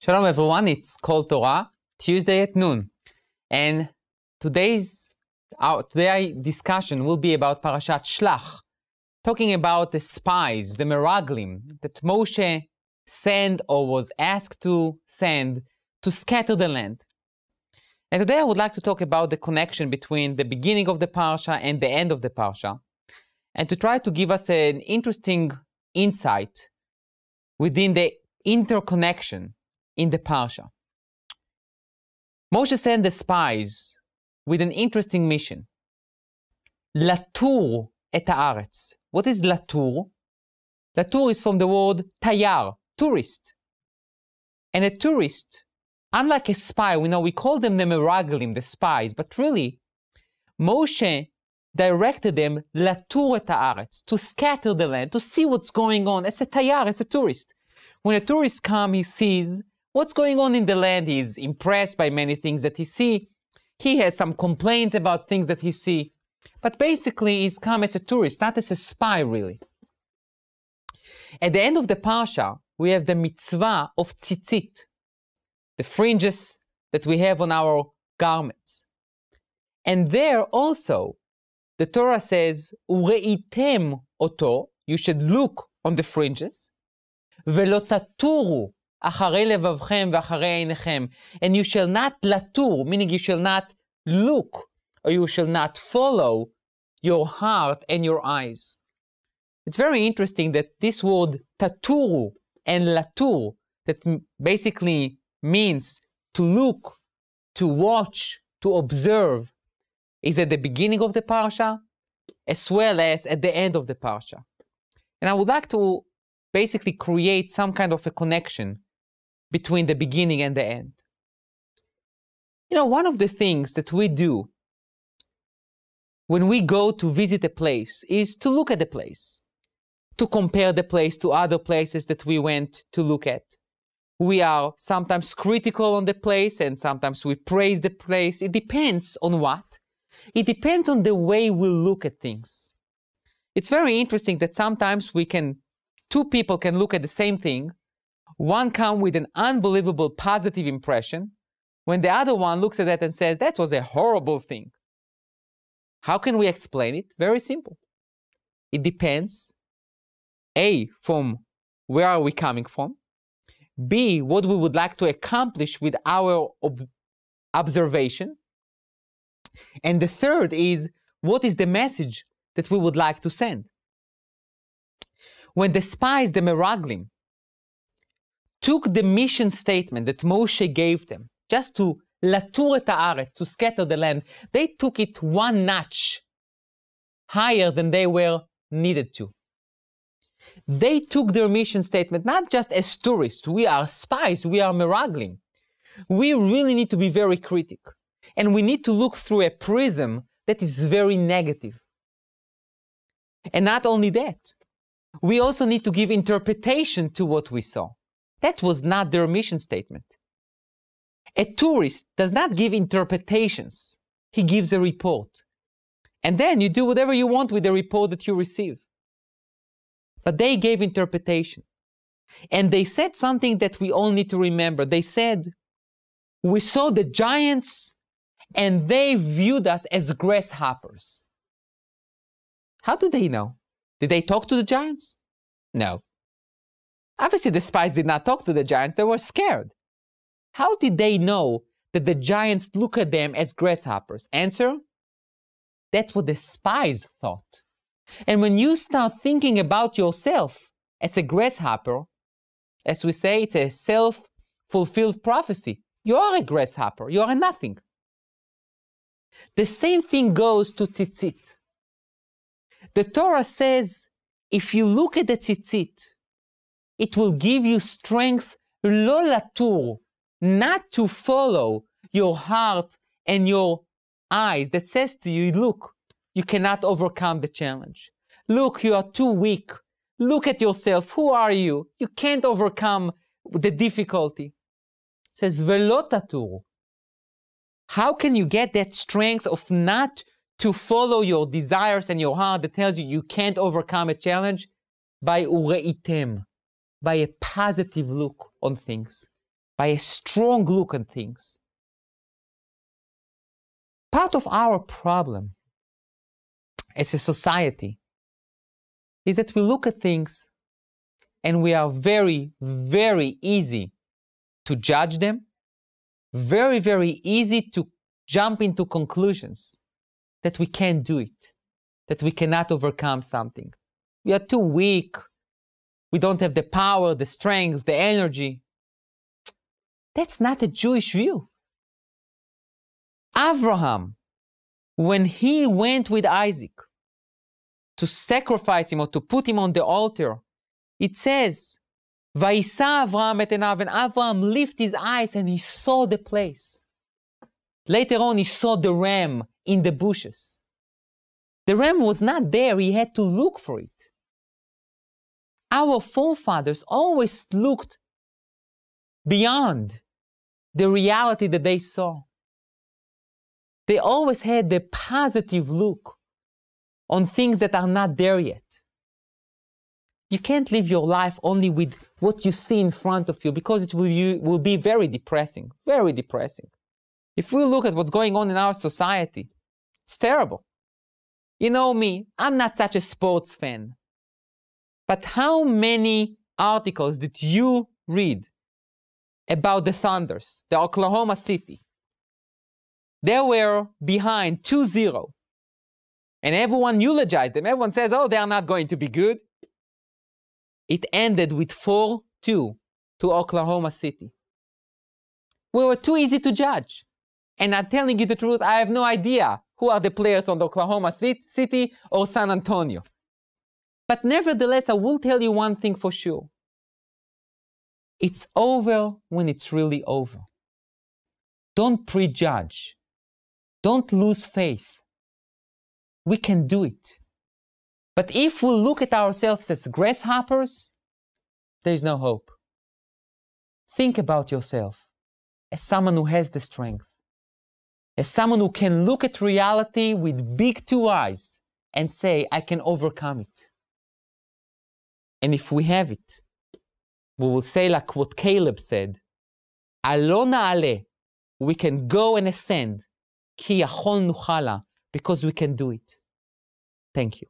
Shalom everyone, it's called Torah, Tuesday at noon. And today's discussion will be about Parshat Shelach, talking about the spies, the meraglim, that Moshe sent or was asked to send to scatter the land. And today I would like to talk about the connection between the beginning of the Parsha and the end of the Parsha, and to try to give us an interesting insight within the interconnection in the Parsha. Moshe sent the spies with an interesting mission. Latur et haaretz. What is latur? Latur is from the word tayar, tourist. And a tourist, unlike a spy, we call them the meraglim, the spies, but really, Moshe directed them latur et haaretz, to scatter the land, to see what's going on as a tayar, as a tourist. When a tourist comes, he sees what's going on in the land. He's impressed by many things that he sees. He has some complaints about things that he sees. But basically, he's come as a tourist, not as a spy, really. At the end of the Parsha, we have the mitzvah of tzitzit, the fringes that we have on our garments. And there also, the Torah says, ureitem oto, you should look on the fringes, velo taturu acharei levavchem v'acharei einechem, and you shall not latur, meaning you shall not look, or you shall not follow your heart and your eyes. It's very interesting that this word taturu and latur, that basically means to look, to watch, to observe, is at the beginning of the Parsha, as well as at the end of the Parsha. And I would like to basically create some kind of a connection between the beginning and the end. One of the things that we do when we go to visit a place is to look at the place, to compare the place to other places that we went to look at. We are sometimes critical on the place and sometimes we praise the place. It depends on what? It depends on the way we look at things. It's very interesting that sometimes two people can look at the same thing. One comes with an unbelievable positive impression, when the other one looks at that and says, that was a horrible thing. How can we explain it? Very simple. It depends, A, from where are we coming from, B, what we would like to accomplish with our observation, and the third is, what is the message that we would like to send? When the spies, the meraglim, took the mission statement that Moshe gave them, just to latur et haaretz, to scatter the land, they took it one notch higher than they were needed to. They took their mission statement not just as tourists. We are spies, we are meraglim. We really need to be very critical. And we need to look through a prism that is very negative. And not only that, we also need to give interpretation to what we saw. That was not their mission statement. A tourist does not give interpretations. He gives a report. And then you do whatever you want with the report that you receive. But they gave interpretation. And they said something that we all need to remember. They said, we saw the giants and they viewed us as grasshoppers. How do they know? Did they talk to the giants? No. Obviously, the spies did not talk to the giants. They were scared. How did they know that the giants look at them as grasshoppers? Answer, that's what the spies thought. And when you start thinking about yourself as a grasshopper, as we say, it's a self-fulfilled prophecy. You are a grasshopper. You are a nothing. The same thing goes to tzitzit. The Torah says, if you look at the tzitzit, it will give you strength, lo latur, not to follow your heart and your eyes that says to you, look, you cannot overcome the challenge. Look, you are too weak. Look at yourself. Who are you? You can't overcome the difficulty. It says, velo taturu. How can you get that strength of not to follow your desires and your heart that tells you you can't overcome a challenge? By ureitem, by a positive look on things, by a strong look at things. Part of our problem as a society is that we look at things and we are very, very easy to judge them, very, very easy to jump into conclusions that we can't do it, that we cannot overcome something. We are too weak. We don't have the power, the strength, the energy. That's not a Jewish view. Abraham, when he went with Isaac to sacrifice him or to put him on the altar, it says, Vayisa Avraham et einav, and Avraham lifted his eyes and he saw the place. Later on, he saw the ram in the bushes. The ram was not there, he had to look for it. Our forefathers always looked beyond the reality that they saw. They always had the positive look on things that are not there yet. You can't live your life only with what you see in front of you, because it will be very depressing, very depressing. If we look at what's going on in our society, it's terrible. You know me, I'm not such a sports fan. But how many articles did you read about the Thunders, the Oklahoma City? They were behind 2-0. And everyone eulogized them. Everyone says, oh, they are not going to be good. It ended with 4-2 to Oklahoma City. We were too easy to judge. And I'm telling you the truth, I have no idea who are the players on the Oklahoma City or San Antonio. But nevertheless, I will tell you one thing for sure. It's over when it's really over. Don't prejudge. Don't lose faith. We can do it. But if we look at ourselves as grasshoppers, there is no hope. Think about yourself as someone who has the strength, as someone who can look at reality with big 2 eyes and say, I can overcome it. And if we have it, we will say like what Caleb said, Alo na'ale, we can go and ascend, ki yachol nuchala, because we can do it. Thank you.